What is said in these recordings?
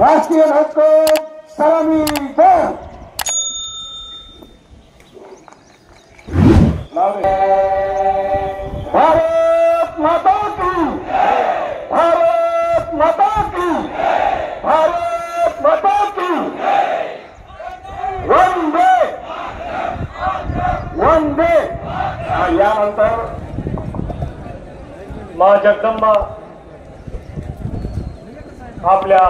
राष्ट्रीय ध्वज को सलामी दो। भारत माता की, भारत माता की, भारत माता की। वंदे वंदे। यानंतर माँ जगदंबा आपल्या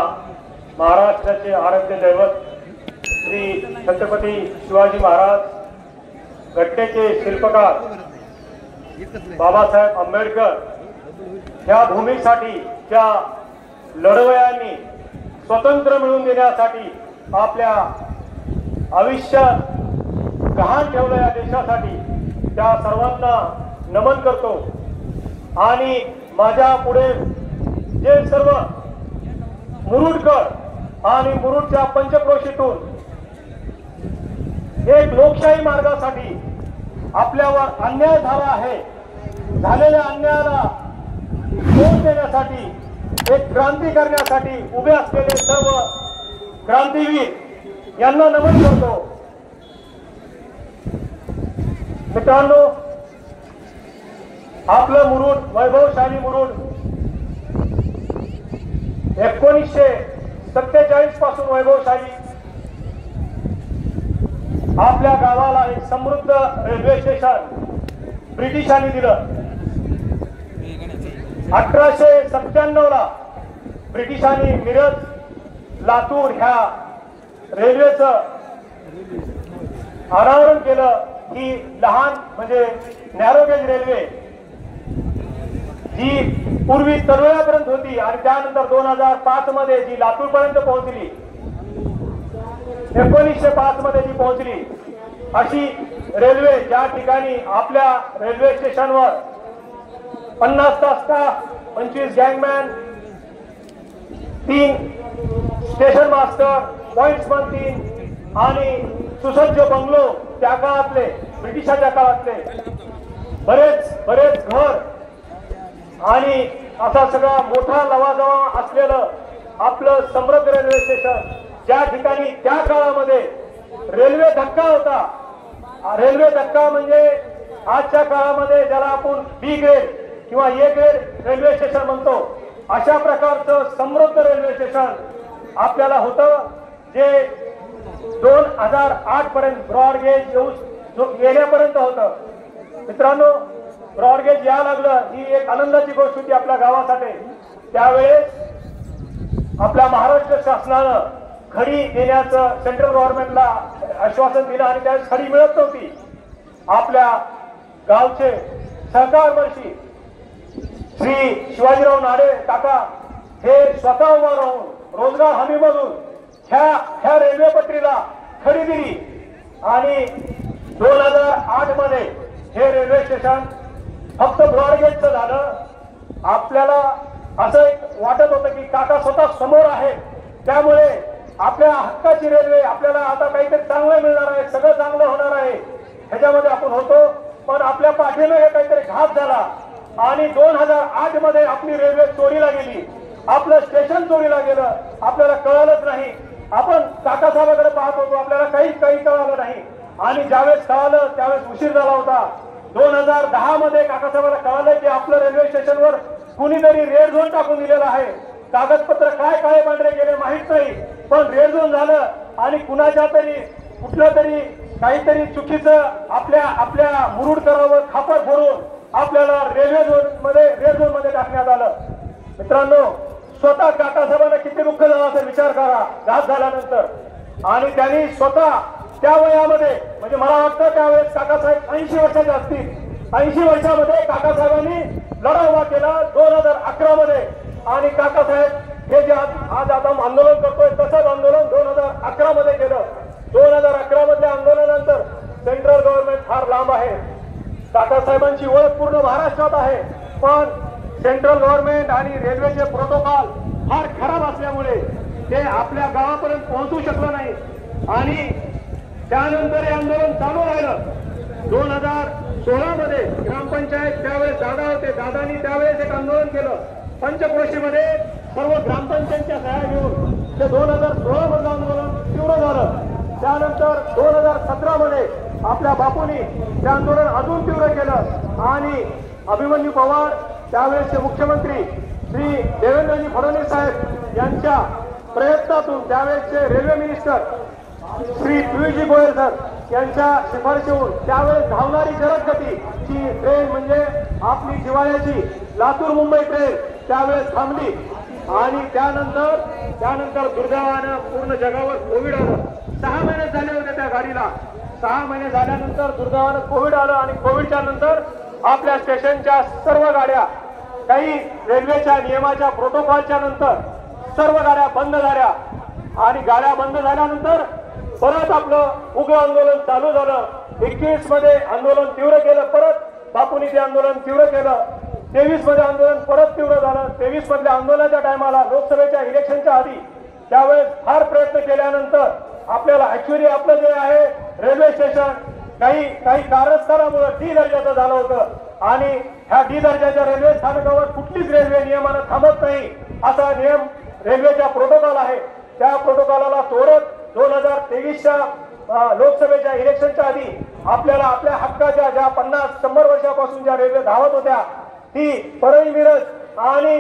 महाराष्ट्राचे आराध्य दैवत श्री छत्रपती शिवाजी महाराज घटनेचे शिल्पकार बाबासाहेब आंबेडकर ह्या भूमीसाठी त्या लढवयांनी स्वतंत्र मिळवून देण्यासाठी आपल्या आयुष्यात गहाण ठेवलं या देशासाठी त्या सर्वांना नमन करतो। आणि माझ्या पुढे जे सर्व मुरुडकर आणि मुरुडच्या पंचक्रोशीतून एक लोकशाही मार्गासाठी आपल्यावर अन्याय झाला आहे, झालेल्या अन्यायाला तोंड देण्यासाठी एक क्रांती करण्यासाठी उभे असलेले सर्व क्रांतीवीर यांना नमन करतो। मित्रांनो, आपलं मुरुड वैभवशाली मुरुड 1947 पासून वैभवशाली आपल्या गावाला एक समृद्ध रेल्वे स्टेशन ब्रिटिशांनी दिलं। 1897 ला ब्रिटिशांनी मिरज लातूर ह्या रेल्वेचं अनावरण केलं। ही लहान म्हणजे नॅरोगेज रेल्वे जी पूर्वी तरोळ्यापर्यंत होती आणि त्यानंतर 2005 मध्ये जी लातूर पर्यंत पोहोचली, 1905 मध्ये जी पोहोचली, अशी रेल्वे ज्या ठिकाणी आपल्या रेल्वे स्टेशनवर 50 तास का 25 गँगमॅन, 3 स्टेशन मास्टर, पॉइंट्समन 3 आणि सुसज्ज बंगलो त्या काळातले ब्रिटिशांच्या काळातले बरेच घर आणि असा सगळा मोठा लवाजमा असलेलं आपलं समृद्ध रेल्वे स्टेशन, ज्या ठिकाणी त्या काळामध्ये रेल्वे धक्का होता। रेल्वे धक्का म्हणजे आजच्या काळामध्ये ज्याला आपण बी ग्रेड किंवा ए ग्रेड रेल्वे स्टेशन म्हणतो, अशा प्रकारचं समृद्ध रेल्वे स्टेशन आपल्याला होतं, जे 2008 पर्यंत ब्रॉडगेज येण्यापर्यंत होतं। मित्रांनो, ब्रॉडगेज यायला लागलं ही एक आनंदाची गोष्ट होती आपल्या गावासाठी। त्यावेळेस आपल्या महाराष्ट्र शासनानं खडी देण्याचं सेंट्रल गव्हर्नमेंटला आश्वासन दिलं आणि त्यावेळेस खडी मिळत नव्हती। आपल्या गावचे सहकार वर्षी श्री शिवाजीराव नाडे काका हे स्वतः उभा राहून रोजगार हमीमधून ह्या रेल्वे पटरीला खडी दिली आणि 2008 मध्ये हे रेल्वे स्टेशन फक्त ब्रॉडगेजचं झालं। आपल्याला असं एक वाटत होतं की काका स्वतः समोर आहे, त्यामुळे आपल्या हक्काची रेल्वे आपल्याला आता काहीतरी चांगलं मिळणार आहे, सगळं चांगलं होणार आहे ह्याच्यामध्ये आपण होतो। पण आपल्या पाठीला हे काहीतरी घात झाला आणि 2008 मध्ये आपली रेल्वे चोरीला गेली, आपलं स्टेशन चोरीला गेलं, आपल्याला कळालंच नाही। आपण काकासाहेबांकडे पाहत होतो, आपल्याला काही कळालं नाही आणि ज्यावेळेस कळालं त्यावेळेस उशीर झाला होता। 2010 मध्ये काकासाहेबांना कळालं की आपलं रेल्वे स्टेशनवर कुणीतरी रेड झोन टाकून दिलेला आहे। कागदपत्र काय काळे पांढरे गेले माहित नाही, पण रेड झोन झालं आणि कुणाच्या तरी कुठलं तरी काहीतरी चुकीचं आपल्या मुरुडकरावर खापर फोडून आपल्याला रेल्वे झोन मध्ये टाकण्यात आलं। मित्रांनो, स्वतः काकासाहेबांना किती दुःख झालं असेल विचार करा घात झाल्यानंतर। आणि त्यांनी स्वतः त्या वयामध्ये म्हणजे मला वाटतं त्यावेळेस काकासाहेब 80 वर्षाचे असतील, 80 वर्षामध्ये काकासाहेबांनी लढा उभा केला 2011 मध्ये। आणि काकासाहेब हे जे आज आपण आंदोलन करतोय तसंच आंदोलन 2011 मध्ये केलं। 2011 मधल्या आंदोलनानंतर सेंट्रल गव्हर्नमेंट फार लांब आहे, काकासाहेबांची ओळख पूर्ण महाराष्ट्रात आहे, पण सेंट्रल गव्हर्नमेंट आणि रेल्वेचे प्रोटोकॉल फार खराब असल्यामुळे ते आपल्या गावापर्यंत पोहोचू शकलं नाही आणि त्यानंतर हे आंदोलन चालू राहिलं। 2016 मध्ये ग्रामपंचायत त्यावेळेस दादा होते, दादांनी त्यावेळेस एक आंदोलन केलं पंचक्रोशीमध्ये, सर्व ग्रामपंचायतच्या सह्या घेऊन ते 2016 मधलं आंदोलन तीव्र झालं. त्यानंतर 2017 मध्ये आपल्या बापूंनी ते आंदोलन अजून तीव्र केलं आणि अभिमन्यू पवार त्यावेळेसचे मुख्यमंत्री श्री देवेंद्रजी फडणवीस साहेब यांच्या प्रयत्नातून त्यावेळेसचे रेल्वे मिनिस्टर श्री पियुषजी गोयल सर यांच्या शिफारशीवरून त्यावेळेस धावणारी जलदगती ची ट्रेन म्हणजे आपली जिवाळ्याची लातूर मुंबई ट्रेन त्यावेळेस थांबली आणि त्यानंतर दुर्दैवानं पूर्ण जगावर कोविड आलं. 6 महिने झाले होते त्या गाडीला. 6 महिने झाल्यानंतर दुर्दैवानं कोविड आलं आणि कोविडच्या नंतर आपल्या स्टेशनच्या सर्व गाड्या काही रेल्वेच्या नियमाच्या प्रोटोकॉलच्या नंतर सर्व गाड्या बंद झाल्या आणि गाड्या बंद झाल्यानंतर परत आपलं उग्र आंदोलन चालू झालं. 21 मध्ये आंदोलन तीव्र केलं, परत बापूंनी ते आंदोलन तीव्र केलं. 23 मध्ये आंदोलन परत तीव्र झालं. 23 मधल्या आंदोलनाच्या टायमाला लोकसभेच्या इलेक्शनच्या आधी त्यावेळेस फार प्रयत्न केल्यानंतर आपल्याला ऍक्च्युअली आपलं जे आहे रेल्वे स्टेशन काही कारस्थानामुळे डी दर्जाचं झालं होतं आणि ह्या डी दर्जाच्या रेल्वे स्थानकावर कुठलीच रेल्वे नियमानं थांबत नाही असा नियम रेल्वेचा प्रोटोकॉल आहे. त्या प्रोटोकॉलला तोडत 2023च्या लोकसभेच्या इलेक्शनच्या आधी आपल्याला आपल्या हक्काच्या ज्या 50-100 वर्षापासून ज्या रेल्वे धावत होत्या ती परळी मिरज आणि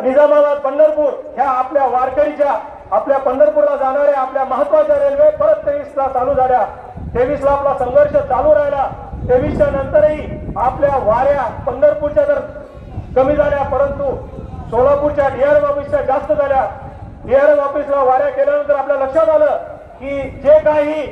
निजामाबाद पंढरपूर ह्या आपल्या वारकरीच्या आपल्या पंढरपूरला जाणाऱ्या आपल्या महत्वाच्या रेल्वे परत 23ला चालू झाल्या. 23ला आपला संघर्ष चालू राहिला. 23च्या नंतरही आपल्या वाऱ्या पंढरपूरच्या तर कमी झाल्या परंतु सोलापूरच्या डीआरएम ऑफिसच्या जास्त झाल्या. डीआरएम ऑफिसला वाऱ्या केल्यानंतर आपल्या लक्षात आलं की जे काही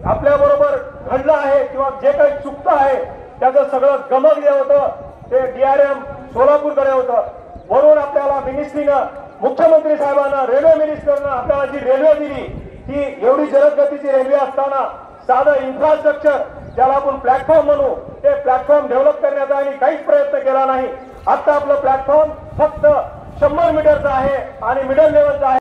आपल्या बरोबर घडलं आहे किंवा जे काही चुकतं आहे त्याचं सगळं गमक जे होतं ते डीआरएम सोलापूरकडे होतं. म्हणून आपल्याला मिनिस्ट्रीनं मुख्यमंत्री साहेबांना रेल्वे मिनिस्टरनं आपल्याला जी रेल्वे दिली ती एवढी जलदगतीची रेल्वे असताना साधं इन्फ्रास्ट्रक्चर ज्याला आपण प्लॅटफॉर्म म्हणू ते प्लॅटफॉर्म डेव्हलप करण्याचा आणि काहीच प्रयत्न केला नाही. आता आपलं प्लॅटफॉर्म फक्त 100 मीटरचा आहे आणि मिडल लेवलचा आहे.